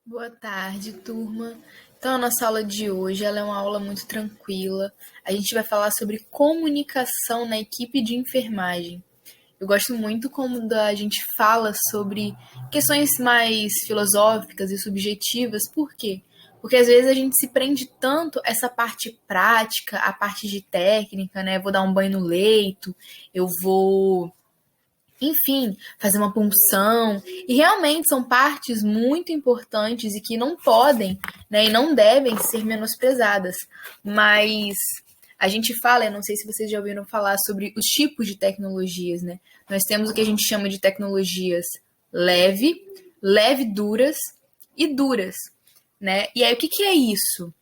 Boa tarde, turma. Então, a nossa aula de hoje ela é uma aula muito tranquila. A gente vai falar sobre comunicação na equipe de enfermagem. Eu gosto muito quando a gente fala sobre questões mais filosóficas e subjetivas. Por quê? Porque às vezes a gente se prende tanto a essa parte prática, a parte de técnica, né? Vou dar um banho no leito, eu vou enfim, fazer uma punção. E realmente são partes muito importantes e que não podem, né, e não devem ser menosprezadas. Mas a gente fala, eu não sei se vocês já ouviram falar sobre os tipos de tecnologias, né? Nós temos o que a gente chama de tecnologias leve, leve duras e duras, né? E aí o que que é isso?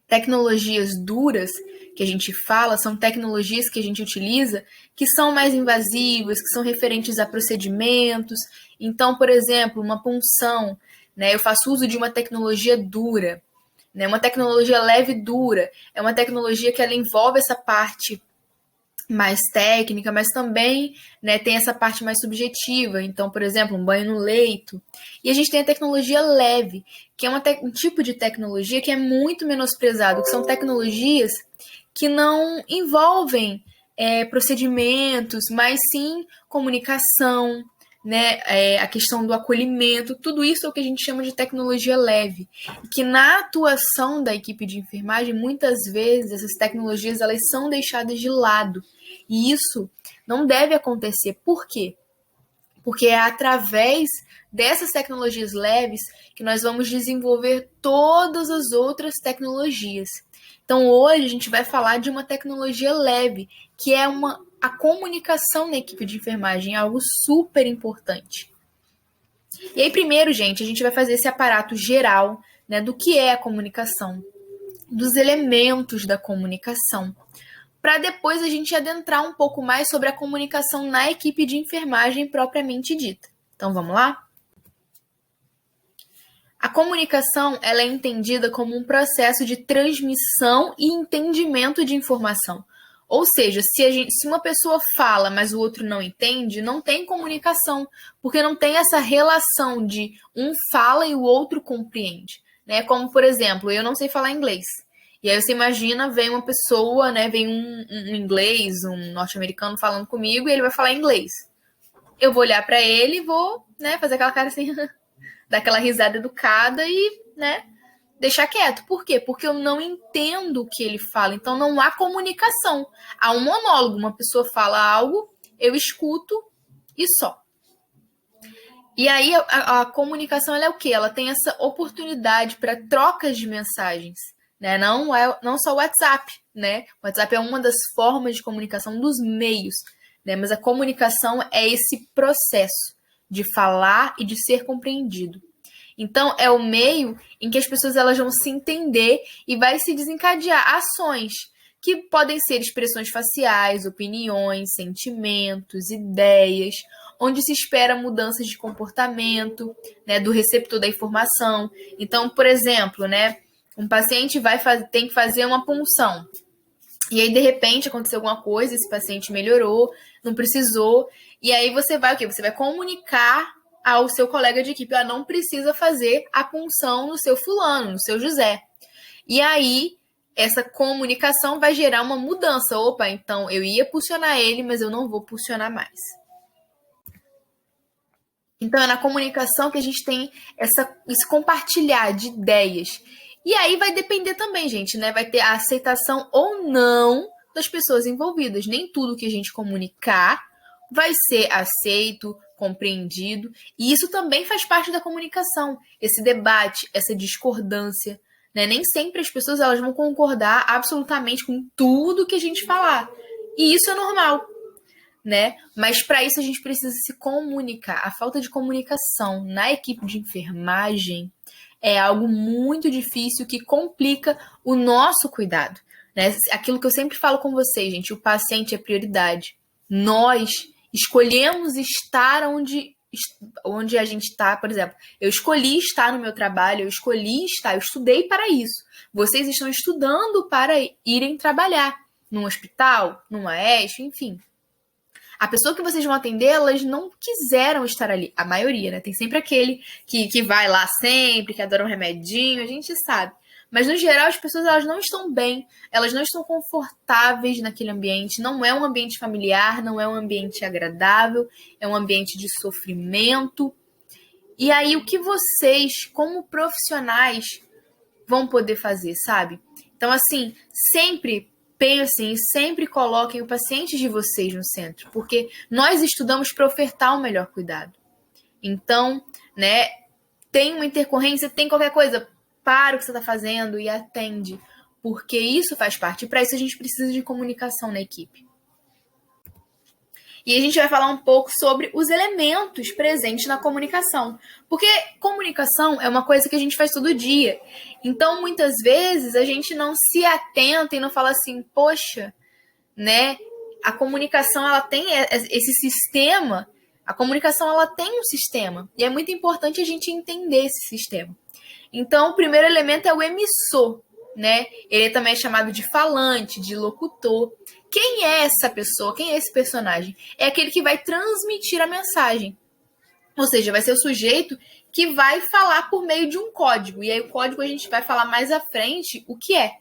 Tecnologias duras que a gente fala são tecnologias que a gente utiliza que são mais invasivas, que são referentes a procedimentos. Então, por exemplo, uma punção, né? Eu faço uso de uma tecnologia dura, né? Uma tecnologia leve e dura é uma tecnologia que ela envolve essa parte mais técnica, mas também, né, tem essa parte mais subjetiva. Então, por exemplo, um banho no leito. E a gente tem a tecnologia leve, que é um tipo de tecnologia que é muito menosprezado, que são tecnologias que não envolvem procedimentos, mas sim comunicação, né, a questão do acolhimento, tudo isso é o que a gente chama de tecnologia leve. E que na atuação da equipe de enfermagem, muitas vezes essas tecnologias elas são deixadas de lado. E isso não deve acontecer. Por quê? Porque é através dessas tecnologias leves que nós vamos desenvolver todas as outras tecnologias. Então, hoje a gente vai falar de uma tecnologia leve, que é a comunicação na equipe de enfermagem, é algo super importante. E aí, primeiro, gente, a gente vai fazer esse aparato geral, né, do que é a comunicação, dos elementos da comunicação, para depois a gente adentrar um pouco mais sobre a comunicação na equipe de enfermagem propriamente dita. Então vamos lá? A comunicação ela é entendida como um processo de transmissão e entendimento de informação. Ou seja, se uma pessoa fala, mas o outro não entende, não tem comunicação, porque não tem essa relação de um fala e o outro compreende. Né? Como, por exemplo, eu não sei falar inglês. E aí você imagina, vem uma pessoa, né, vem um inglês, um norte-americano falando comigo e ele vai falar inglês. Eu vou olhar para ele e vou, né, fazer aquela cara assim, dar aquela risada educada e, né, deixar quieto. Por quê? Porque eu não entendo o que ele fala. Então não há comunicação. Há um monólogo. Uma pessoa fala algo, eu escuto e só. E aí a comunicação ela é o quê? Ela tem essa oportunidade para trocas de mensagens. Né? Não só o WhatsApp. Né? O WhatsApp é uma das formas de comunicação, dos meios. Né? Mas a comunicação é esse processo de falar e de ser compreendido. Então, é o meio em que as pessoas elas vão se entender e vai se desencadear ações que podem ser expressões faciais, opiniões, sentimentos, ideias, onde se espera mudanças de comportamento, né, do receptor da informação. Então, por exemplo, né, um paciente tem que fazer uma punção. E aí, de repente, aconteceu alguma coisa, esse paciente melhorou, não precisou. E aí você vai o quê? Você vai comunicar ao seu colega de equipe, não precisa fazer a punção no seu fulano, no seu José. E aí, essa comunicação vai gerar uma mudança. Opa, então eu ia pulsionar ele, mas eu não vou pulsionar mais. Então é na comunicação que a gente tem esse compartilhar de ideias. E aí vai depender também, gente, né? Vai ter a aceitação ou não das pessoas envolvidas. Nem tudo que a gente comunicar vai ser aceito, compreendido. E isso também faz parte da comunicação. Esse debate, essa discordância. Né? Nem sempre as pessoas elas vão concordar absolutamente com tudo que a gente falar. E isso é normal. Né? Mas para isso a gente precisa se comunicar. A falta de comunicação na equipe de enfermagem é algo muito difícil que complica o nosso cuidado. Né? Aquilo que eu sempre falo com vocês, gente, o paciente é prioridade. Nós escolhemos estar onde a gente está, por exemplo. Eu escolhi estar no meu trabalho, eu estudei para isso. Vocês estão estudando para irem trabalhar num hospital, numa ESF, enfim. a pessoa que vocês vão atender, elas não quiseram estar ali. A maioria, né? Tem sempre aquele que vai lá sempre, que adora um remedinho, a gente sabe. Mas, no geral, as pessoas elas não estão bem, elas não estão confortáveis naquele ambiente. Não é um ambiente familiar, não é um ambiente agradável, é um ambiente de sofrimento. E aí, o que vocês, como profissionais, vão poder fazer, sabe? Então, assim, sempre pensem e sempre coloquem o paciente de vocês no centro, porque nós estudamos para ofertar o melhor cuidado. Então, né, tem uma intercorrência, tem qualquer coisa, para o que você está fazendo e atende, porque isso faz parte. E para isso a gente precisa de comunicação na equipe. E a gente vai falar um pouco sobre os elementos presentes na comunicação. Porque comunicação é uma coisa que a gente faz todo dia. Então, muitas vezes, a gente não se atenta e não fala assim, poxa, né? A comunicação, ela tem esse sistema. A comunicação, ela tem um sistema. E é muito importante a gente entender esse sistema. Então, o primeiro elemento é o emissor, né? Ele também é chamado de falante, de locutor. Quem é essa pessoa? Quem é esse personagem? É aquele que vai transmitir a mensagem. Ou seja, vai ser o sujeito que vai falar por meio de um código. E aí o código a gente vai falar mais à frente o que é.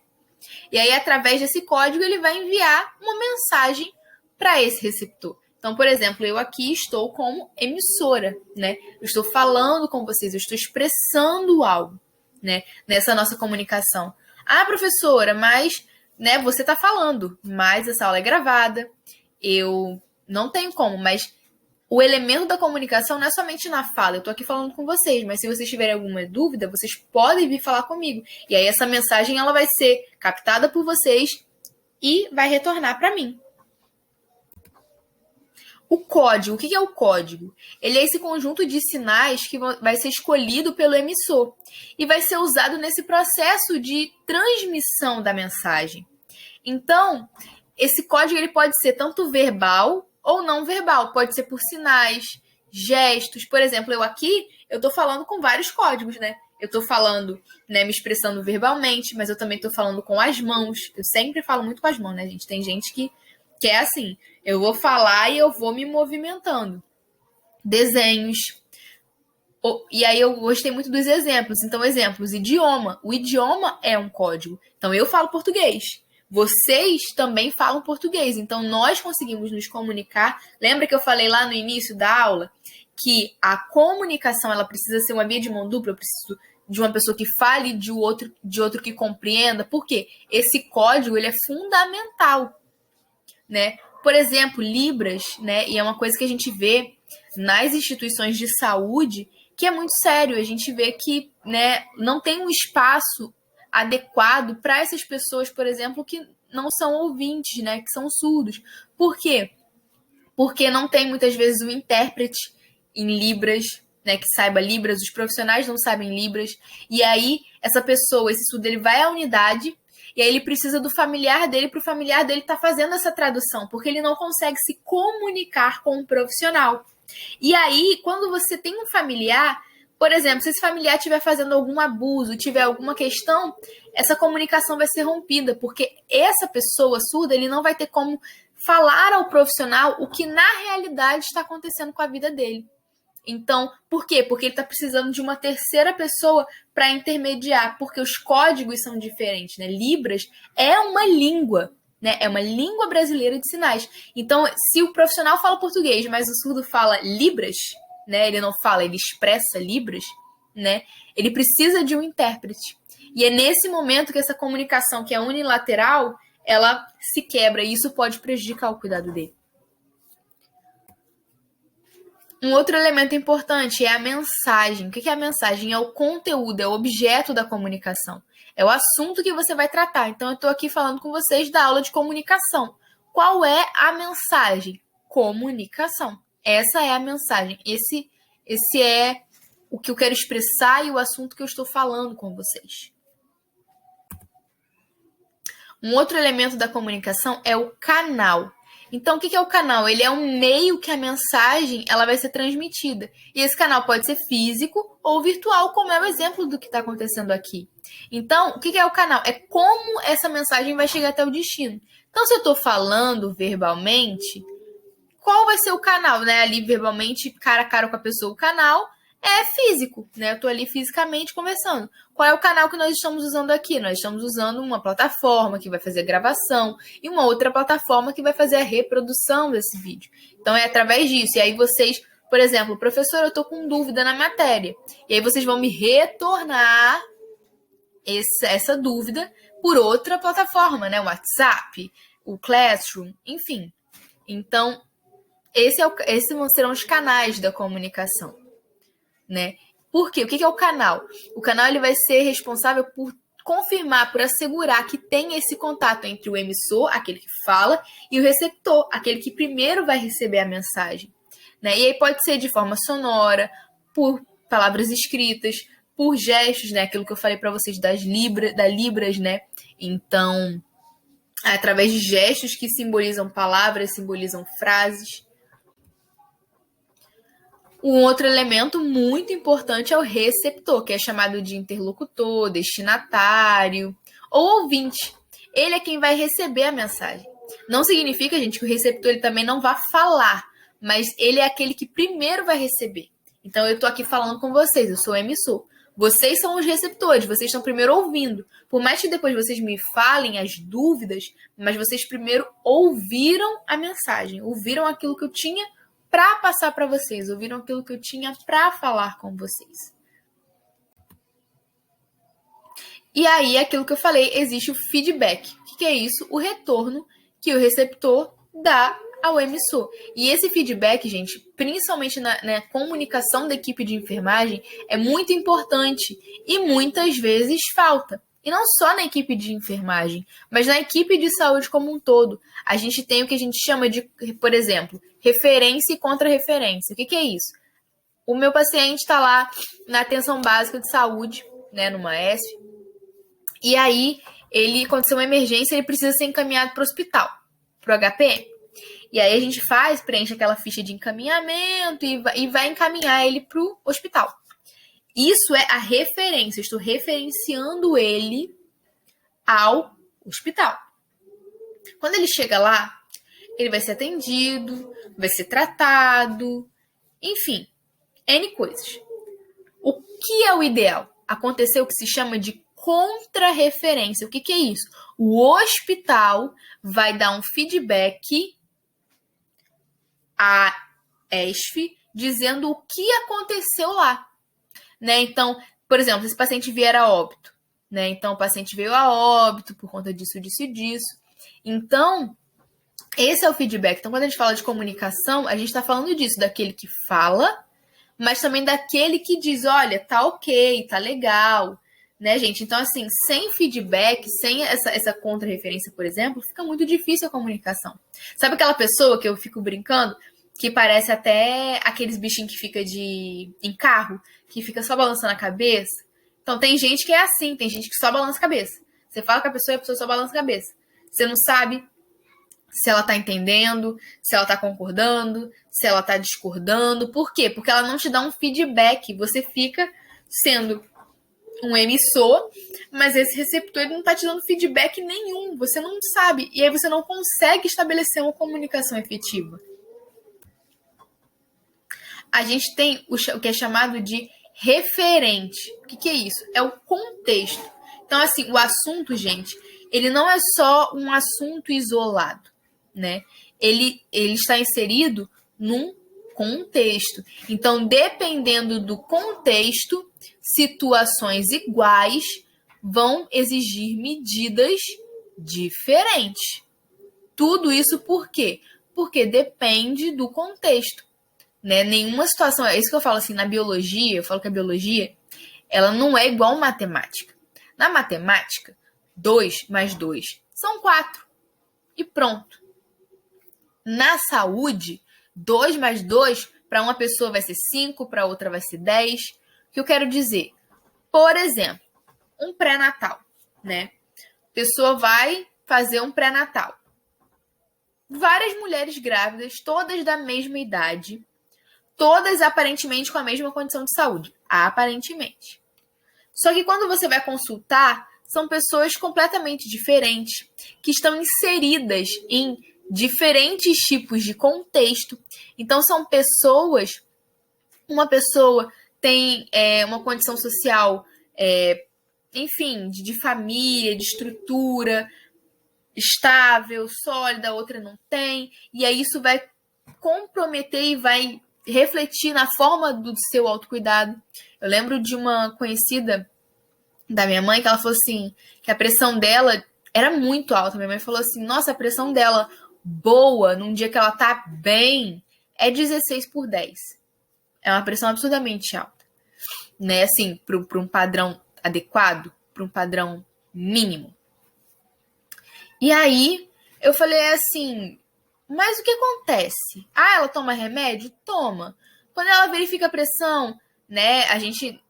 E aí, através desse código, ele vai enviar uma mensagem para esse receptor. Então, por exemplo, eu aqui estou como emissora, né? Eu estou falando com vocês, eu estou expressando algo, né? Nessa nossa comunicação. Ah, professora, mas né, você está falando, mas essa aula é gravada, eu não tenho como, mas o elemento da comunicação não é somente na fala, eu estou aqui falando com vocês, mas se vocês tiverem alguma dúvida, vocês podem vir falar comigo. E aí essa mensagem ela vai ser captada por vocês e vai retornar para mim. O código, o que é o código? Ele é esse conjunto de sinais que vai ser escolhido pelo emissor e vai ser usado nesse processo de transmissão da mensagem. Então, esse código ele pode ser tanto verbal ou não verbal, pode ser por sinais, gestos. Por exemplo, eu estou falando com vários códigos, né? Eu estou falando, né, me expressando verbalmente, mas eu também estou falando com as mãos. Eu sempre falo muito com as mãos, né, gente? Tem gente que é assim, eu vou falar e eu vou me movimentando. Desenhos. E aí eu gostei muito dos exemplos. Então, exemplos, idioma. O idioma é um código. Então, eu falo português. Vocês também falam português. Então, nós conseguimos nos comunicar. Lembra que eu falei lá no início da aula que a comunicação ela precisa ser uma via de mão dupla? Eu preciso de uma pessoa que fale de outro que compreenda. Por quê? Esse código ele é fundamental, né? Por exemplo, Libras, né? E é uma coisa que a gente vê nas instituições de saúde que é muito sério. A gente vê que, né, não tem um espaço adequado para essas pessoas, por exemplo, que não são ouvintes, né? Que são surdos. Por quê? Porque não tem muitas vezes um intérprete em Libras, né, que saiba Libras, os profissionais não sabem Libras, e aí essa pessoa, esse surdo, ele vai à unidade, e aí ele precisa do familiar dele, para o familiar dele estar fazendo essa tradução, porque ele não consegue se comunicar com um profissional. E aí, quando você tem um familiar, por exemplo, se esse familiar estiver fazendo algum abuso, tiver alguma questão, essa comunicação vai ser rompida, porque essa pessoa surda, ele não vai ter como falar ao profissional o que na realidade está acontecendo com a vida dele. Então, por quê? Porque ele está precisando de uma terceira pessoa para intermediar, porque os códigos são diferentes, né? Libras é uma língua, né? É uma língua brasileira de sinais. Então, se o profissional fala português, mas o surdo fala Libras, né? Ele não fala, ele expressa Libras, né? Ele precisa de um intérprete. E é nesse momento que essa comunicação, que é unilateral, ela se quebra e isso pode prejudicar o cuidado dele. Um outro elemento importante é a mensagem. O que é a mensagem? É o conteúdo, é o objeto da comunicação. É o assunto que você vai tratar. Então, eu estou aqui falando com vocês da aula de comunicação. Qual é a mensagem? Comunicação. Essa é a mensagem. Esse é o que eu quero expressar e o assunto que eu estou falando com vocês. Um outro elemento da comunicação é o canal. Então, o que é o canal? Ele é um meio que a mensagem ela vai ser transmitida. E esse canal pode ser físico ou virtual, como é o exemplo do que está acontecendo aqui. Então, o que é o canal? É como essa mensagem vai chegar até o destino. Então, se eu estou falando verbalmente, qual vai ser o canal, né? Ali verbalmente, cara a cara com a pessoa, o canal é físico, né? Eu tô ali fisicamente conversando. Qual é o canal que nós estamos usando aqui? Nós estamos usando uma plataforma que vai fazer a gravação e uma outra plataforma que vai fazer a reprodução desse vídeo. Então é através disso. E aí vocês, por exemplo, professor, eu tô com dúvida na matéria. E aí vocês vão me retornar essa dúvida por outra plataforma, né? O WhatsApp, o Classroom, enfim. Então, esses serão os canais da comunicação, né? Por quê? O que é o canal? O canal ele vai ser responsável por confirmar, por assegurar que tem esse contato entre o emissor, aquele que fala, e o receptor, aquele que primeiro vai receber a mensagem, né? E aí pode ser de forma sonora, por palavras escritas, por gestos, né? Aquilo que eu falei para vocês da Libras, né? Então, através de gestos que simbolizam palavras, simbolizam frases. Um outro elemento muito importante é o receptor, que é chamado de interlocutor, destinatário ou ouvinte. Ele é quem vai receber a mensagem. Não significa, gente, que o receptor ele também não vá falar, mas ele é aquele que primeiro vai receber. Então, eu estou aqui falando com vocês, eu sou o emissor. Vocês são os receptores, vocês estão primeiro ouvindo. Por mais que depois vocês me falem as dúvidas, mas vocês primeiro ouviram a mensagem, ouviram aquilo que eu tinha para passar para vocês, ouviram aquilo que eu tinha para falar com vocês. E aí, aquilo que eu falei, existe o feedback. O que é isso? O retorno que o receptor dá ao emissor. E esse feedback, gente, principalmente na comunicação da equipe de enfermagem, é muito importante e muitas vezes falta. E não só na equipe de enfermagem, mas na equipe de saúde como um todo. A gente tem o que a gente chama de, por exemplo, referência e contra-referência. O que é isso? O meu paciente está lá na atenção básica de saúde, né, numa ESF, e aí ele aconteceu uma emergência, ele precisa ser encaminhado para o hospital, para o HPM. E aí a gente preenche aquela ficha de encaminhamento e vai encaminhar ele para o hospital. Isso é a referência, eu estou referenciando ele ao hospital. Quando ele chega lá, ele vai ser atendido, vai ser tratado, enfim, N coisas. O que é o ideal? Acontecer o que se chama de contra-referência. O que é isso? O hospital vai dar um feedback à ESF dizendo o que aconteceu lá. Né? Então, por exemplo, se esse paciente vier a óbito, né? Então, o paciente veio a óbito por conta disso, disso e disso. Então, esse é o feedback. Então, quando a gente fala de comunicação, a gente está falando disso, daquele que fala, mas também daquele que diz, olha, tá ok, tá legal, né, gente? Então, assim, sem feedback, sem essa contra-referência, por exemplo, fica muito difícil a comunicação. Sabe aquela pessoa que eu fico brincando, que parece até aqueles bichinhos que fica em carro, que fica só balançando a cabeça? Então, tem gente que é assim, tem gente que só balança a cabeça. Você fala com a pessoa e a pessoa só balança a cabeça. Você não sabe se ela tá entendendo, se ela tá concordando, se ela tá discordando. Por quê? Porque ela não te dá um feedback. Você fica sendo um emissor, mas esse receptor ele não tá te dando feedback nenhum. Você não sabe. E aí você não consegue estabelecer uma comunicação efetiva. A gente tem o que é chamado de referente. O que é isso? É o contexto. Então, assim, o assunto, gente, ele não é só um assunto isolado, né? Ele está inserido num contexto. Então, dependendo do contexto, situações iguais vão exigir medidas diferentes. Tudo isso por quê? Porque depende do contexto. Né? Nenhuma situação, é isso que eu falo assim, na biologia, eu falo que a biologia, ela não é igual matemática. Na matemática, 2 mais 2 são 4 e pronto. Na saúde, 2 mais 2 para uma pessoa vai ser 5, para outra vai ser 10. O que eu quero dizer? Por exemplo, um pré-natal, né? A pessoa vai fazer um pré-natal. Várias mulheres grávidas, todas da mesma idade, todas aparentemente com a mesma condição de saúde. Aparentemente. Só que quando você vai consultar, são pessoas completamente diferentes, que estão inseridas em diferentes tipos de contexto. Então, são pessoas, uma pessoa tem uma condição social, enfim, de família, de estrutura estável, sólida, a outra não tem, e aí isso vai comprometer e vai refletir na forma do seu autocuidado. Eu lembro de uma conhecida da minha mãe que ela falou assim, que a pressão dela era muito alta. Minha mãe falou assim, nossa, a pressão dela boa, num dia que ela tá bem, é 16/10. É uma pressão absurdamente alta, né? Assim, para um padrão adequado, para um padrão mínimo. E aí, eu falei assim, mas o que acontece? Ah, ela toma remédio? Toma. Quando ela verifica a pressão, né, a gente,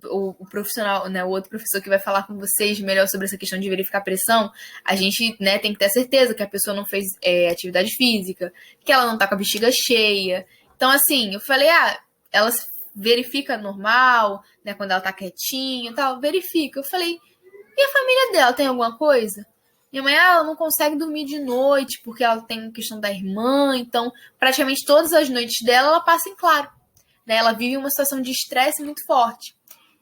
o profissional, né, o outro professor que vai falar com vocês melhor sobre essa questão de verificar a pressão, a gente, né, tem que ter certeza que a pessoa não fez atividade física, que ela não tá com a bexiga cheia. Então, assim, eu falei, ela verifica normal, né, quando ela tá quietinha e tal, verifica. Eu falei, e a família dela tem alguma coisa? Minha mãe, ela não consegue dormir de noite porque ela tem questão da irmã, então praticamente todas as noites dela ela passa em claro, né? Ela vive uma situação de estresse muito forte.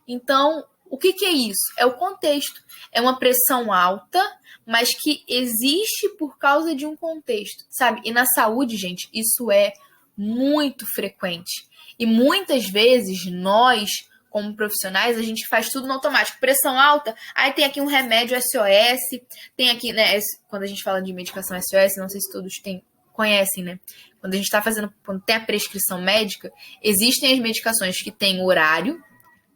Então, o que é isso? É o contexto. É uma pressão alta, mas que existe por causa de um contexto, sabe? E na saúde, gente, isso é muito frequente. E muitas vezes nós, como profissionais, a gente faz tudo no automático. Pressão alta, aí tem aqui um remédio SOS, tem aqui, né, quando a gente fala de medicação SOS, não sei se todos conhecem, né? Quando a gente está fazendo, quando tem a prescrição médica, existem as medicações que têm horário,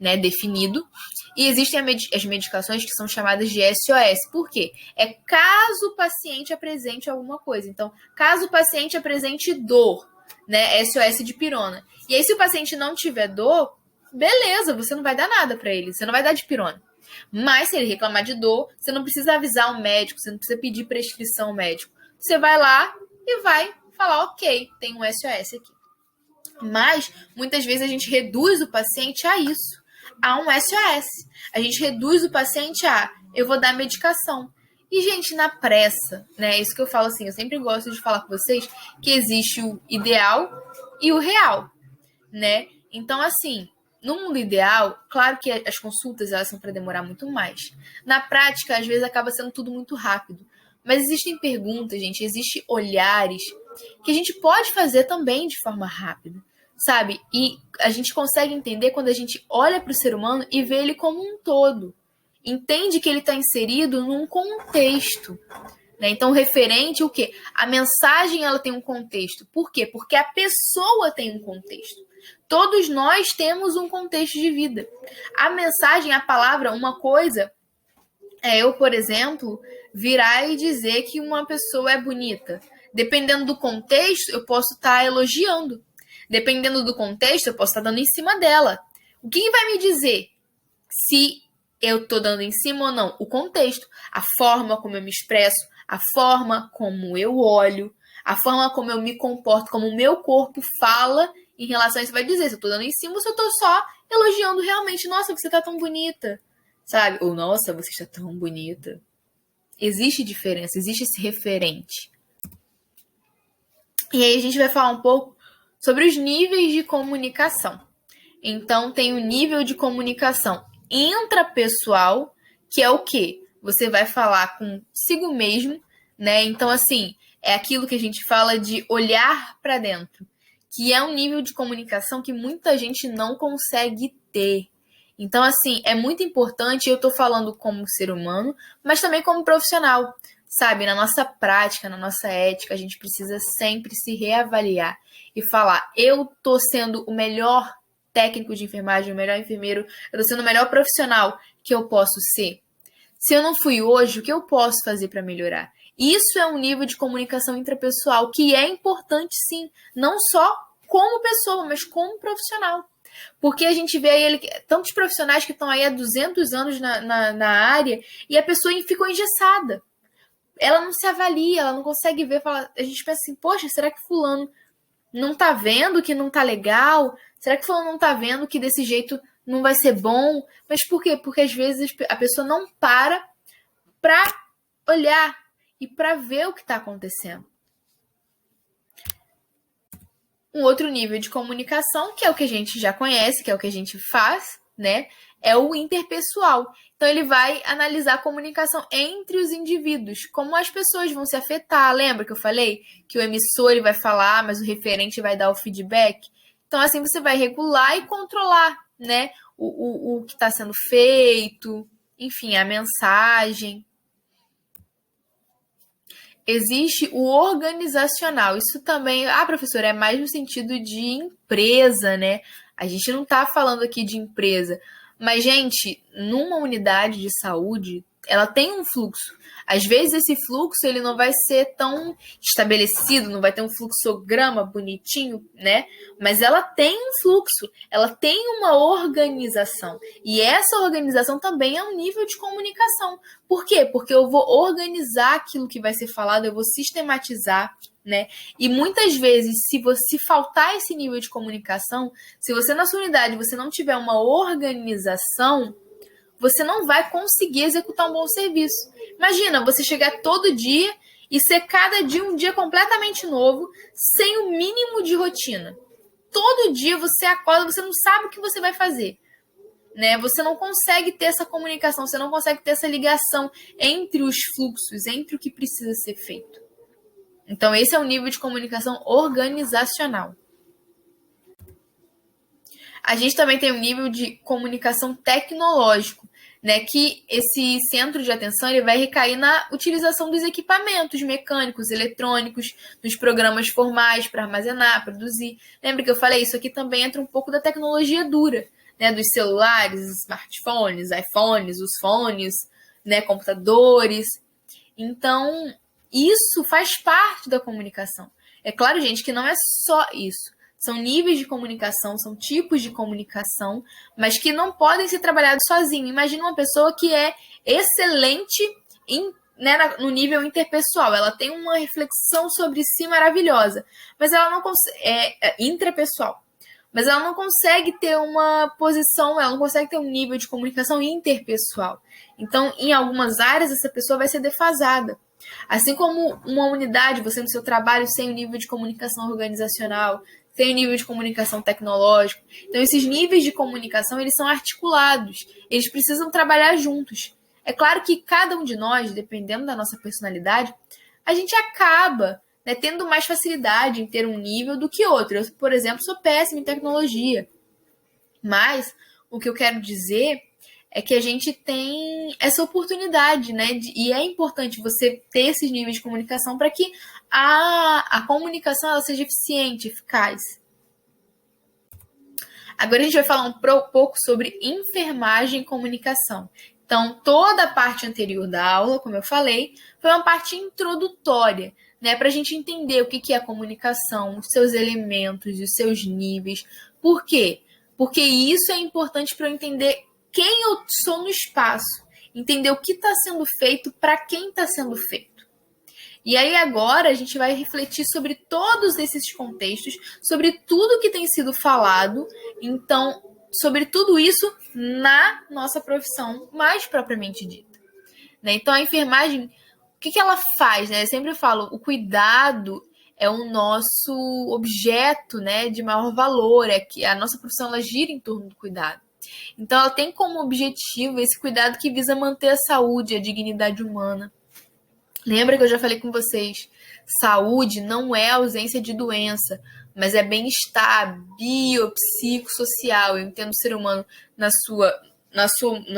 né, definido, e existem as medicações que são chamadas de SOS. Por quê? É caso o paciente apresente alguma coisa. Então, caso o paciente apresente dor, né, SOS de pirona. E aí, se o paciente não tiver dor, beleza, você não vai dar nada para ele, você não vai dar de pirona. Mas se ele reclamar de dor, você não precisa avisar o médico, você não precisa pedir prescrição ao médico. Você vai lá e vai falar, ok, tem um SOS aqui. Mas, muitas vezes, a gente reduz o paciente a isso, a um SOS. A gente reduz o paciente a, eu vou dar medicação. E, gente, na pressa, né, isso que eu falo assim, eu sempre gosto de falar com vocês, que existe o ideal e o real, né? Então, assim, no mundo ideal, claro que as consultas elas são para demorar muito mais. Na prática, às vezes acaba sendo tudo muito rápido. Mas existem perguntas, gente, existem olhares que a gente pode fazer também de forma rápida, sabe? E a gente consegue entender quando a gente olha para o ser humano e vê ele como um todo. Entende que ele está inserido num contexto. Né? Então, referente o quê? A mensagem ela tem um contexto. Por quê? Porque a pessoa tem um contexto. Todos nós temos um contexto de vida. A mensagem, a palavra, uma coisa eu, por exemplo, virar e dizer que uma pessoa é bonita. Dependendo do contexto, eu posso estar elogiando. Dependendo do contexto, eu posso estar dando em cima dela. O que vai me dizer se eu estou dando em cima ou não? O contexto, a forma como eu me expresso, a forma como eu olho, a forma como eu me comporto, como o meu corpo fala em relação a isso. Vai dizer se eu estou dando em cima ou se eu estou só elogiando realmente. Nossa, você está tão bonita. Sabe? Ou, nossa, você está tão bonita. Existe diferença, existe esse referente. E aí a gente vai falar um pouco sobre os níveis de comunicação. Então, tem o nível de comunicação intrapessoal, que é o quê? Você vai falar consigo mesmo, né? Então, assim, é aquilo que a gente fala de olhar para dentro, que é um nível de comunicação que muita gente não consegue ter. Então, assim, é muito importante, eu tô falando como ser humano, mas também como profissional, sabe? Na nossa prática, na nossa ética, a gente precisa sempre se reavaliar e falar, eu tô sendo o melhor técnico de enfermagem, o melhor enfermeiro, eu tô sendo o melhor profissional que eu posso ser. Se eu não fui hoje, o que eu posso fazer para melhorar? Isso é um nível de comunicação intrapessoal que é importante, sim, não só como pessoa, mas como profissional. Porque a gente vê aí tantos profissionais que estão aí há 200 anos na área e a pessoa ficou engessada. Ela não se avalia, ela não consegue ver. A gente pensa assim, poxa, será que fulano não tá vendo que não tá legal? Será que fulano não tá vendo que desse jeito não vai ser bom? Mas por quê? Porque às vezes a pessoa não para olhar e para ver o que está acontecendo. Um outro nível de comunicação, que é o que a gente já conhece, que é o que a gente faz, né? É o interpessoal. Então, ele vai analisar a comunicação entre os indivíduos, como as pessoas vão se afetar. Lembra que eu falei que o emissor ele vai falar, mas o referente vai dar o feedback? Então, assim, você vai regular e controlar, né? O que está sendo feito, enfim, a mensagem. Existe o organizacional. Isso também, professora, é mais no sentido de empresa, né? A gente não está falando aqui de empresa. Mas, gente, numa unidade de saúde, ela tem um fluxo. Às vezes esse fluxo ele não vai ser tão estabelecido, não vai ter um fluxograma bonitinho, né? Mas ela tem um fluxo, ela tem uma organização. E essa organização também é um nível de comunicação. Por quê? Porque eu vou organizar aquilo que vai ser falado, eu vou sistematizar, né? E muitas vezes, se faltar esse nível de comunicação, se você na sua unidade você não tiver uma organização, você não vai conseguir executar um bom serviço. Imagina, você chegar todo dia e ser cada dia um dia completamente novo, sem o mínimo de rotina. Todo dia você acorda, você não sabe o que você vai fazer. Né? Você não consegue ter essa comunicação, você não consegue ter essa ligação entre os fluxos, entre o que precisa ser feito. Então, esse é o nível de comunicação organizacional. A gente também tem um nível de comunicação tecnológico, né, que esse centro de atenção ele vai recair na utilização dos equipamentos mecânicos, eletrônicos, dos programas formais para armazenar, produzir. Lembra que eu falei? Isso aqui também entra um pouco da tecnologia dura, né, dos celulares, smartphones, iPhones, os fones, né, computadores. Então, isso faz parte da comunicação. É claro, gente, que não é só isso. São níveis de comunicação, são tipos de comunicação, mas que não podem ser trabalhados sozinhos. Imagina uma pessoa que é excelente no nível interpessoal. Ela tem uma reflexão sobre si maravilhosa, mas ela não consegue. Intrapessoal. Mas ela não consegue ter uma posição, ela não consegue ter um nível de comunicação interpessoal. Então, em algumas áreas, essa pessoa vai ser defasada. Assim como uma unidade, você no seu trabalho sem o nível de comunicação organizacional, tem o nível de comunicação tecnológico. Então, esses níveis de comunicação, eles são articulados. Eles precisam trabalhar juntos. É claro que cada um de nós, dependendo da nossa personalidade, a gente acaba, né, tendo mais facilidade em ter um nível do que outro. Eu, por exemplo, sou péssima em tecnologia. Mas o que eu quero dizer é que a gente tem essa oportunidade, né? E é importante você ter esses níveis de comunicação para que a comunicação ela seja eficiente, eficaz. Agora a gente vai falar um pouco sobre enfermagem e comunicação. Então, toda a parte anterior da aula, como eu falei, foi uma parte introdutória, né? Para a gente entender o que é a comunicação, os seus elementos, os seus níveis. Por quê? Porque isso é importante para eu entender quem eu sou no espaço, entender o que está sendo feito, para quem está sendo feito. E aí agora a gente vai refletir sobre todos esses contextos, sobre tudo que tem sido falado, então, sobre tudo isso na nossa profissão mais propriamente dita. Né? Então a enfermagem, o que ela faz? Né? Eu sempre falo, o cuidado é o nosso objeto, né, de maior valor, é que a nossa profissão ela gira em torno do cuidado. Então, ela tem como objetivo esse cuidado que visa manter a saúde, a dignidade humana. Lembra que eu já falei com vocês? Saúde não é ausência de doença, mas é bem-estar biopsicossocial. Eu entendo o ser humano na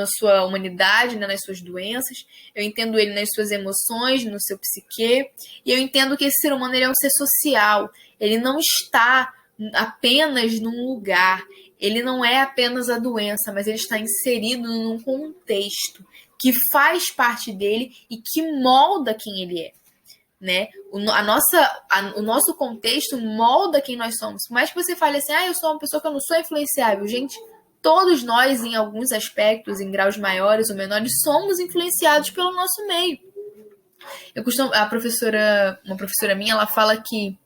sua humanidade, né, nas suas doenças. Eu entendo ele nas suas emoções, no seu psique. E eu entendo que esse ser humano ele é um ser social. Ele não está apenas num lugar. Ele não é apenas a doença, mas ele está inserido num contexto que faz parte dele e que molda quem ele é. Né? O nosso contexto molda quem nós somos. Por mais que você fale assim, eu sou uma pessoa que eu não sou influenciável. Gente, todos nós, em alguns aspectos, em graus maiores ou menores, somos influenciados pelo nosso meio. Uma professora minha, ela fala que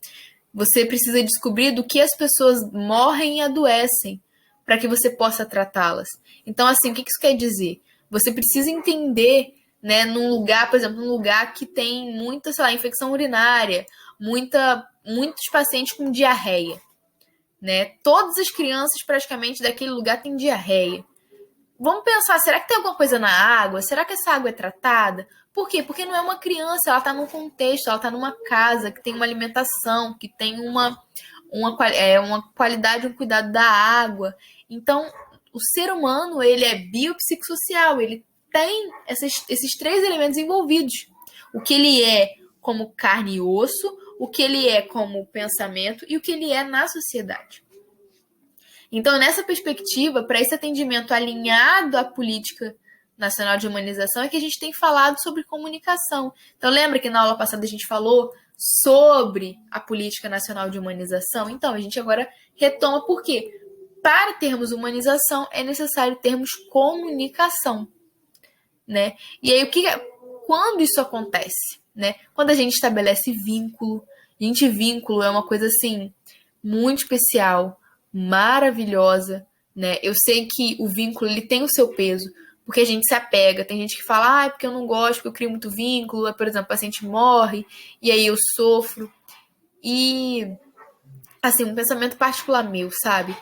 você precisa descobrir do que as pessoas morrem e adoecem para que você possa tratá-las. Então, assim, o que isso quer dizer? Você precisa entender, né, num lugar, por exemplo, num lugar que tem muita, infecção urinária, muitos pacientes com diarreia. né? Todas as crianças praticamente daquele lugar têm diarreia. Vamos pensar, será que tem alguma coisa na água? Será que essa água é tratada? Por quê? Porque não é uma criança, ela está num contexto, ela está numa casa que tem uma alimentação, que tem uma qualidade, um cuidado da água. Então, o ser humano, ele é biopsicossocial, ele tem esses três elementos envolvidos. O que ele é como carne e osso, o que ele é como pensamento e o que ele é na sociedade. Então, nessa perspectiva, para esse atendimento alinhado à política nacional de humanização, é que a gente tem falado sobre comunicação. Então, lembra que na aula passada a gente falou sobre a política nacional de humanização? Então, a gente agora retoma por quê? Para termos humanização, é necessário termos comunicação, né? E aí, quando isso acontece, né? Quando a gente estabelece vínculo. Gente, vínculo é uma coisa, assim, muito especial, maravilhosa, né? Eu sei que o vínculo, ele tem o seu peso, porque a gente se apega. Tem gente que fala, porque eu não gosto, porque eu crio muito vínculo. Por exemplo, o paciente morre, e aí eu sofro. E, assim, um pensamento particular meu, sabe?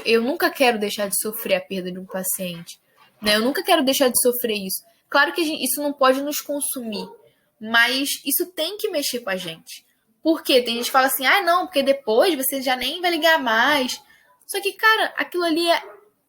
Eu nunca quero deixar de sofrer a perda de um paciente, né? Eu nunca quero deixar de sofrer isso. Claro que isso não pode nos consumir, mas isso tem que mexer com a gente. Por quê? Tem gente que fala assim, não, porque depois você já nem vai ligar mais. Só que, cara, aquilo ali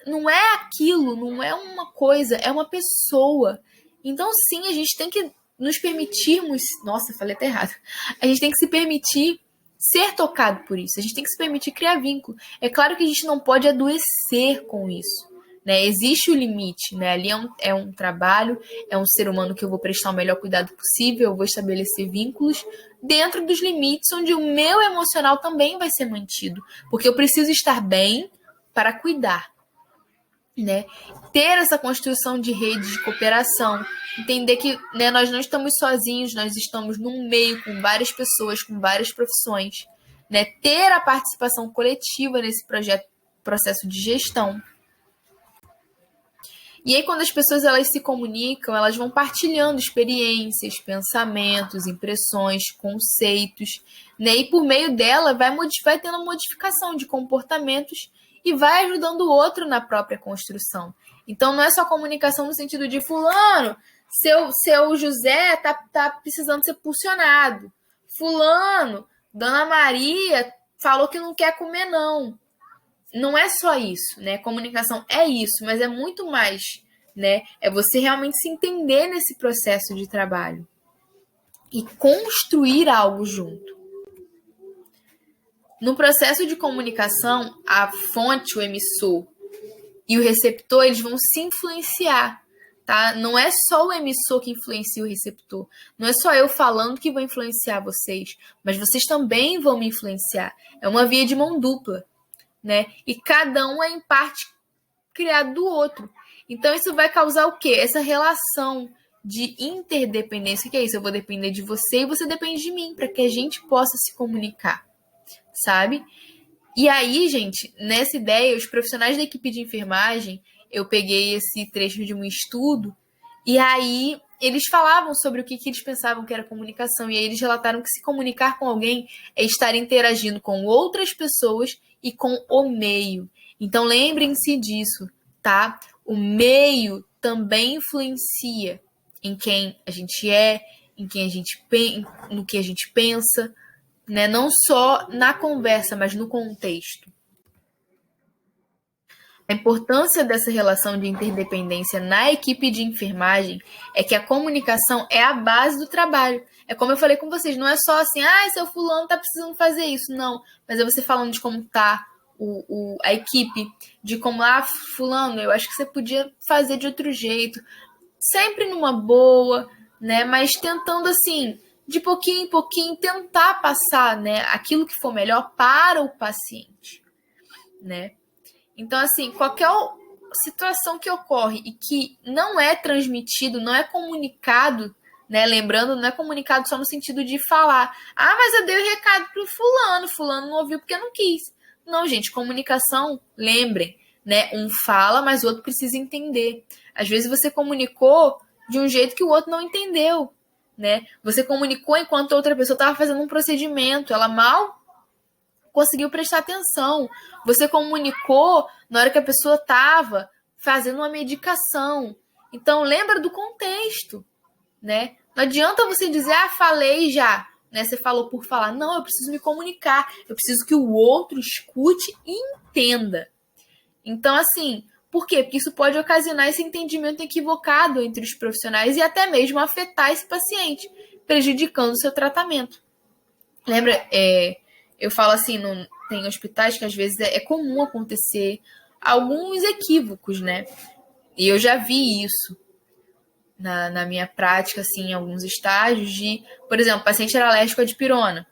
não é aquilo, não é uma coisa, é uma pessoa. Então, sim, a gente tem que nos permitirmos... Nossa, falei até errado. A gente tem que se permitir ser tocado por isso. A gente tem que se permitir criar vínculo. É claro que a gente não pode adoecer com isso, né? Existe o limite, né? Ali é um trabalho, é um ser humano que eu vou prestar o melhor cuidado possível, eu vou estabelecer vínculos dentro dos limites onde o meu emocional também vai ser mantido, porque eu preciso estar bem para cuidar, né? Ter essa construção de rede de cooperação, entender que, né, nós não estamos sozinhos, nós estamos num meio com várias pessoas, com várias profissões, né? Ter a participação coletiva nesse processo de gestão. E aí, quando as pessoas elas se comunicam, elas vão partilhando experiências, pensamentos, impressões, conceitos, né? E por meio dela vai tendo modificação de comportamentos e vai ajudando o outro na própria construção. Então, não é só comunicação no sentido de fulano, seu José tá precisando ser pulsionado. Fulano, Dona Maria falou que não quer comer, não. Não é só isso, né? Comunicação é isso, mas é muito mais, né? É você realmente se entender nesse processo de trabalho e construir algo junto. No processo de comunicação, a fonte, o emissor e o receptor, eles vão se influenciar, tá? Não é só o emissor que influencia o receptor. Não é só eu falando que vou influenciar vocês, mas vocês também vão me influenciar. É uma via de mão dupla, né? E cada um é em parte criado do outro. Então isso vai causar o quê? Essa relação de interdependência. O que é isso? Eu vou depender de você e você depende de mim, para que a gente possa se comunicar, sabe? E aí, gente, nessa ideia, os profissionais da equipe de enfermagem, eu peguei esse trecho de um estudo, e aí eles falavam sobre o que eles pensavam que era comunicação, e aí eles relataram que se comunicar com alguém é estar interagindo com outras pessoas e com o meio. Então lembrem-se disso, tá? O meio também influencia em quem a gente é, em quem a gente no que a gente pensa, né? Não só na conversa, mas no contexto. A importância dessa relação de interdependência na equipe de enfermagem é que a comunicação é a base do trabalho. É como eu falei com vocês, não é só assim, seu fulano tá precisando fazer isso. Não, mas é você falando de como tá a equipe, de como, fulano, eu acho que você podia fazer de outro jeito. Sempre numa boa, né? Mas tentando, assim, de pouquinho em pouquinho, tentar passar, né, aquilo que for melhor para o paciente, né? Então, assim, qualquer situação que ocorre e que não é transmitido, não é comunicado, né? Lembrando, não é comunicado só no sentido de falar, mas eu dei o recado pro fulano não ouviu porque não quis. Não, gente, comunicação, lembrem, né? Um fala, mas o outro precisa entender. Às vezes você comunicou de um jeito que o outro não entendeu, né? Você comunicou enquanto a outra pessoa estava fazendo um procedimento, ela mal conseguiu prestar atenção, você comunicou na hora que a pessoa estava fazendo uma medicação. Então, lembra do contexto, né? Não adianta você dizer, falei já, né? Você falou por falar. Não, eu preciso me comunicar, eu preciso que o outro escute e entenda. Então, assim, por quê? Porque isso pode ocasionar esse entendimento equivocado entre os profissionais e até mesmo afetar esse paciente, prejudicando o seu tratamento. Lembra, eu falo assim, tem hospitais que às vezes é comum acontecer alguns equívocos, né? E eu já vi isso na minha prática, assim, em alguns estágios de, por exemplo, o paciente era alérgico à dipirona.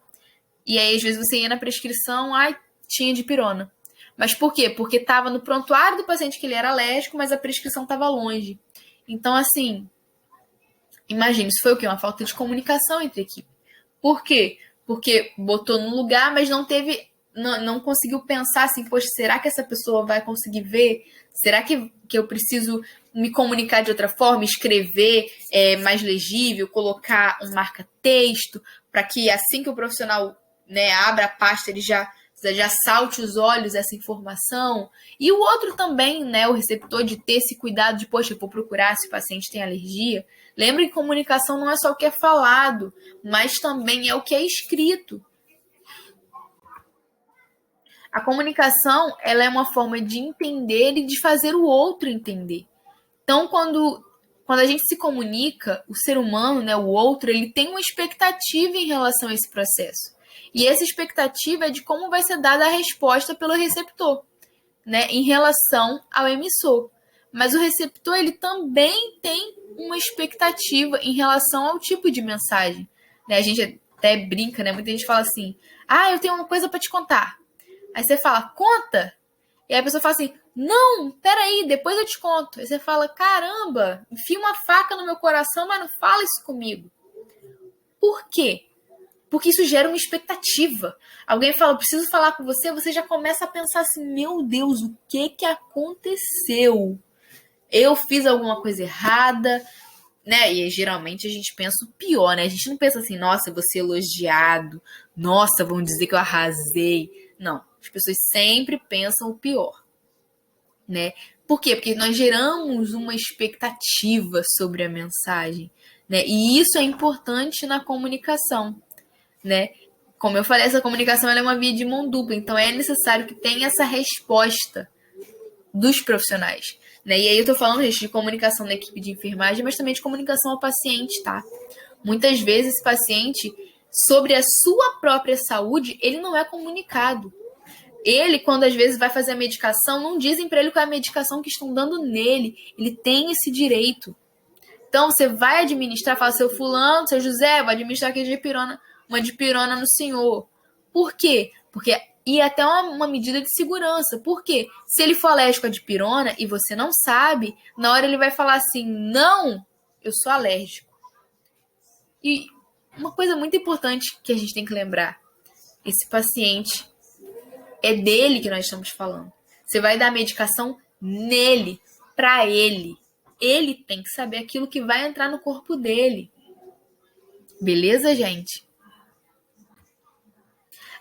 E aí, às vezes, você ia na prescrição, tinha dipirona. Mas por quê? Porque estava no prontuário do paciente que ele era alérgico, mas a prescrição estava longe. Então, assim, imagine, isso foi o quê? Uma falta de comunicação entre a equipe. Por quê? Porque botou no lugar, mas não conseguiu pensar assim, poxa, será que essa pessoa vai conseguir ver? Será que eu preciso me comunicar de outra forma, escrever mais legível, colocar um marca-texto, para que assim que o profissional, né, abra a pasta, ele já salte os olhos essa informação. E o outro também, né, o receptor, de ter esse cuidado de, poxa, eu vou procurar se o paciente tem alergia. Lembre que comunicação não é só o que é falado, mas também é o que é escrito. A comunicação, ela é uma forma de entender e de fazer o outro entender. Então, quando a gente se comunica, o ser humano, né, o outro, ele tem uma expectativa em relação a esse processo. E essa expectativa é de como vai ser dada a resposta pelo receptor, né, em relação ao emissor. Mas o receptor, ele também tem uma expectativa em relação ao tipo de mensagem. Né? A gente até brinca, né? Muita gente fala assim, eu tenho uma coisa para te contar. Aí você fala, conta. E aí a pessoa fala assim, não, peraí, depois eu te conto. Aí você fala, caramba, enfia uma faca no meu coração, mas não fala isso comigo. Por quê? Porque isso gera uma expectativa. Alguém fala, preciso falar com você, você já começa a pensar assim, meu Deus, o que aconteceu? Eu fiz alguma coisa errada, né? E geralmente a gente pensa o pior, né? A gente não pensa assim, nossa, eu vou ser elogiado, nossa, vão dizer que eu arrasei. Não, as pessoas sempre pensam o pior, né? Por quê? Porque nós geramos uma expectativa sobre a mensagem, né? E isso é importante na comunicação, né? Como eu falei, essa comunicação ela é uma via de mão dupla, então é necessário que tenha essa resposta dos profissionais, né? E aí eu tô falando, gente, de comunicação da equipe de enfermagem, mas também de comunicação ao paciente, tá? Muitas vezes esse paciente, sobre a sua própria saúde, ele não é comunicado. Ele, quando às vezes vai fazer a medicação, não dizem para ele qual é a medicação que estão dando nele. Ele tem esse direito. Então, você vai administrar, fala, seu fulano, seu José, vou administrar aqui uma dipirona no senhor. Por quê? Porque e até uma medida de segurança. Por quê? Se ele for alérgico à dipirona e você não sabe, na hora ele vai falar assim, não, eu sou alérgico. E uma coisa muito importante que a gente tem que lembrar, esse paciente, é dele que nós estamos falando. Você vai dar a medicação nele, para ele. Ele tem que saber aquilo que vai entrar no corpo dele. Beleza, gente?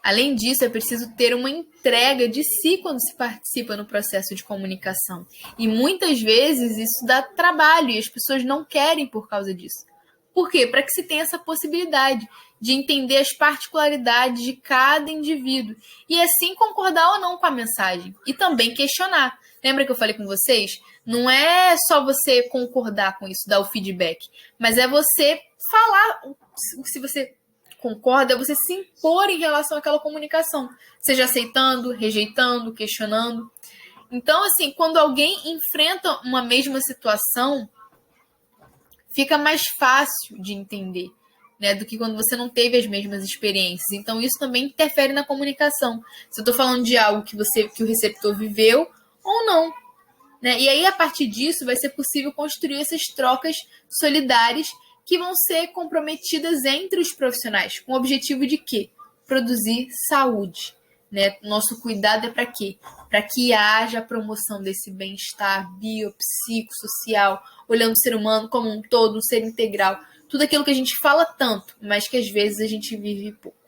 Além disso, é preciso ter uma entrega de si quando se participa no processo de comunicação. E muitas vezes isso dá trabalho e as pessoas não querem por causa disso. Por quê? Para que se tenha essa possibilidade de entender as particularidades de cada indivíduo e assim concordar ou não com a mensagem e também questionar. Lembra que eu falei com vocês? Não é só você concordar com isso, dar o feedback, mas é você falar se você concorda, é você se impor em relação àquela comunicação, seja aceitando, rejeitando, questionando. Então, assim, quando alguém enfrenta uma mesma situação, fica mais fácil de entender, né, do que quando você não teve as mesmas experiências. Então, isso também interfere na comunicação. Se eu estou falando de algo que o receptor viveu ou não, né? E aí, a partir disso, vai ser possível construir essas trocas solidárias que vão ser comprometidas entre os profissionais, com o objetivo de quê? Produzir saúde. Né? Nosso cuidado é para quê? Para que haja a promoção desse bem-estar biopsicossocial, olhando o ser humano como um todo, um ser integral. Tudo aquilo que a gente fala tanto, mas que às vezes a gente vive pouco.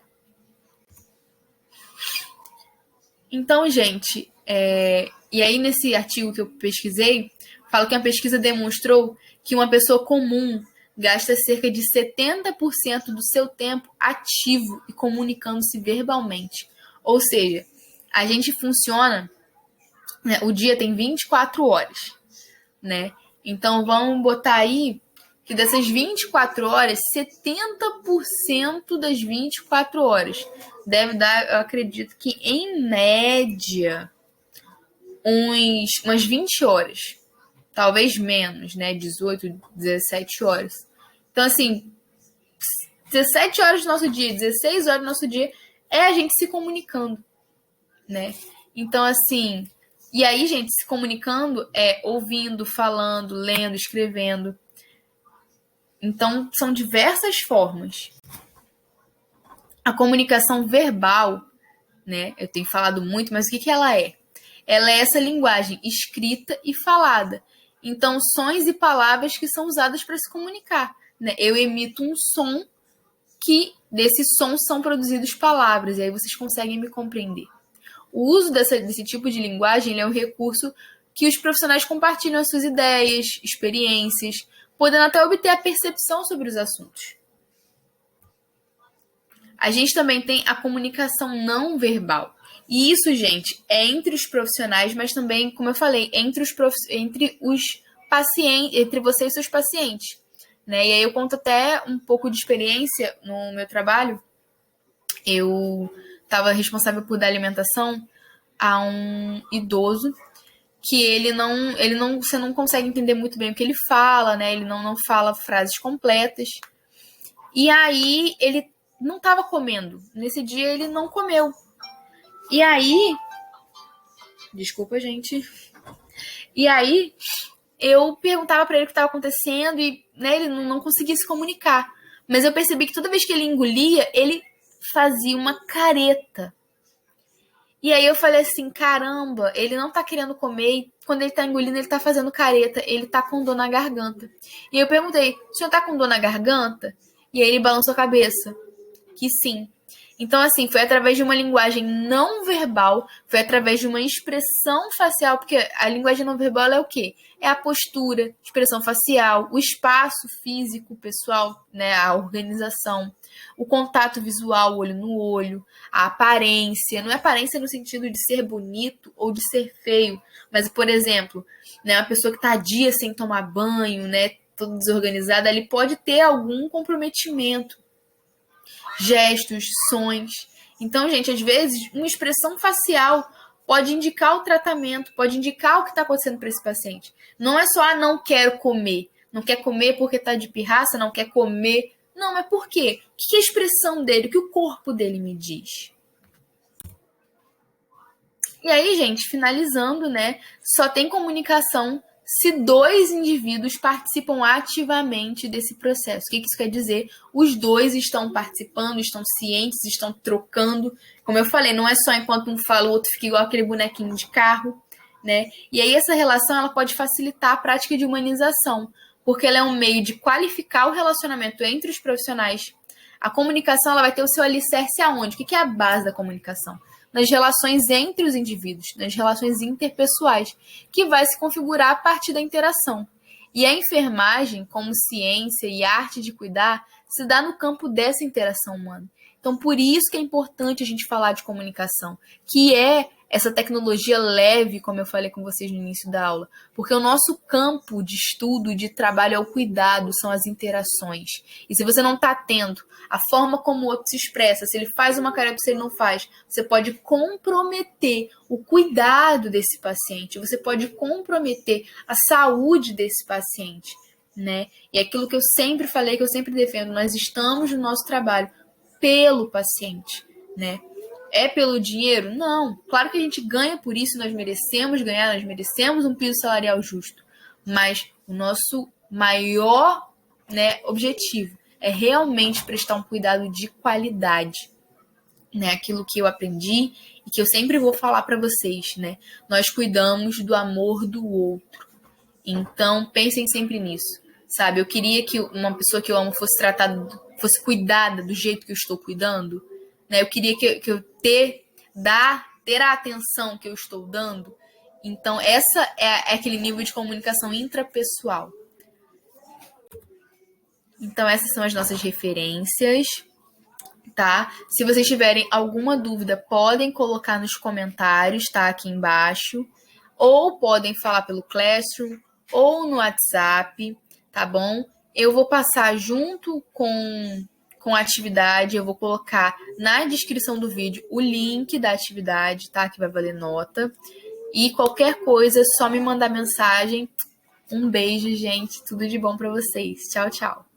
Então, gente, e aí nesse artigo que eu pesquisei, fala que a pesquisa demonstrou que uma pessoa comum gasta cerca de 70% do seu tempo ativo e comunicando-se verbalmente. Ou seja, a gente funciona, né, o dia tem 24 horas, né? Então vamos botar aí que dessas 24 horas, 70% das 24 horas deve dar, eu acredito que em média, umas 20 horas. Talvez menos, né? 18, 17 horas. Então, assim, 17 horas do nosso dia, 16 horas do nosso dia é a gente se comunicando, né? Então, assim, e aí, gente, se comunicando é ouvindo, falando, lendo, escrevendo. Então, são diversas formas. A comunicação verbal, né? Eu tenho falado muito, mas o que ela é? Ela é essa linguagem escrita e falada. Então, sons e palavras que são usadas para se comunicar, né? Eu emito um som que desse som são produzidas palavras, e aí vocês conseguem me compreender. O uso desse tipo de linguagem é um recurso que os profissionais compartilham as suas ideias, experiências, podendo até obter a percepção sobre os assuntos. A gente também tem a comunicação não verbal. E isso, gente, é entre os profissionais, mas também, como eu falei, entre os pacientes, entre você e seus pacientes. Né? E aí eu conto até um pouco de experiência no meu trabalho. Eu estava responsável por dar alimentação a um idoso que você não consegue entender muito bem o que ele fala, né? Ele não fala frases completas. E aí ele não estava comendo. Nesse dia ele não comeu. E aí, desculpa, gente. E aí eu perguntava para ele o que estava acontecendo e, né, ele não conseguia se comunicar. Mas eu percebi que toda vez que ele engolia, ele fazia uma careta. E aí eu falei assim, caramba, ele não tá querendo comer e quando ele tá engolindo, ele tá fazendo careta, ele tá com dor na garganta. E eu perguntei, o senhor tá com dor na garganta? E aí ele balançou a cabeça, que sim. Então, assim, foi através de uma linguagem não verbal, foi através de uma expressão facial, porque a linguagem não verbal é o quê? É a postura, expressão facial, o espaço físico pessoal, né, a organização, o contato visual, olho no olho, a aparência, não é aparência no sentido de ser bonito ou de ser feio, mas, por exemplo, né, uma pessoa que está dias sem tomar banho, né, toda desorganizada, ele pode ter algum comprometimento, gestos, sons. Então, gente, às vezes, uma expressão facial pode indicar o tratamento, pode indicar o que está acontecendo para esse paciente. Não é só, não quero comer. Não quer comer porque está de pirraça, não quer comer. Não, mas por quê? O que a expressão dele, o que o corpo dele me diz? E aí, gente, finalizando, né? Só tem comunicação se dois indivíduos participam ativamente desse processo. O que isso quer dizer? Os dois estão participando, estão cientes, estão trocando. Como eu falei, não é só enquanto um fala, o outro fica igual aquele bonequinho de carro, né? E aí essa relação ela pode facilitar a prática de humanização, porque ela é um meio de qualificar o relacionamento entre os profissionais. A comunicação ela vai ter o seu alicerce aonde? O que é a base da comunicação? Nas relações entre os indivíduos, nas relações interpessoais, que vai se configurar a partir da interação. E a enfermagem, como ciência e arte de cuidar, se dá no campo dessa interação humana. Então, por isso que é importante a gente falar de comunicação, que é essa tecnologia leve, como eu falei com vocês no início da aula, porque o nosso campo de estudo, de trabalho é o cuidado, são as interações. E se você não está atento à forma como o outro se expressa, se ele faz uma careta, se ele não faz, você pode comprometer o cuidado desse paciente, você pode comprometer a saúde desse paciente, né? E aquilo que eu sempre falei, que eu sempre defendo, nós estamos no nosso trabalho pelo paciente, né? É pelo dinheiro? Não. Claro que a gente ganha por isso, nós merecemos ganhar, nós merecemos um piso salarial justo. Mas o nosso maior, né, objetivo é realmente prestar um cuidado de qualidade. Né? Aquilo que eu aprendi e que eu sempre vou falar para vocês, né? Nós cuidamos do amor do outro. Então, pensem sempre nisso, sabe? Eu queria que uma pessoa que eu amo fosse tratada, fosse cuidada do jeito que eu estou cuidando, né? Eu queria que eu dar ter a atenção que eu estou dando. Então, essa é aquele nível de comunicação intrapessoal. Então, essas são as nossas referências, tá? Se vocês tiverem alguma dúvida, podem colocar nos comentários, tá? Aqui embaixo. Ou podem falar pelo Classroom ou no WhatsApp, tá bom? Eu vou passar junto com a atividade, eu vou colocar na descrição do vídeo o link da atividade, tá? Que vai valer nota. E qualquer coisa, é só me mandar mensagem. Um beijo, gente. Tudo de bom para vocês. Tchau, tchau.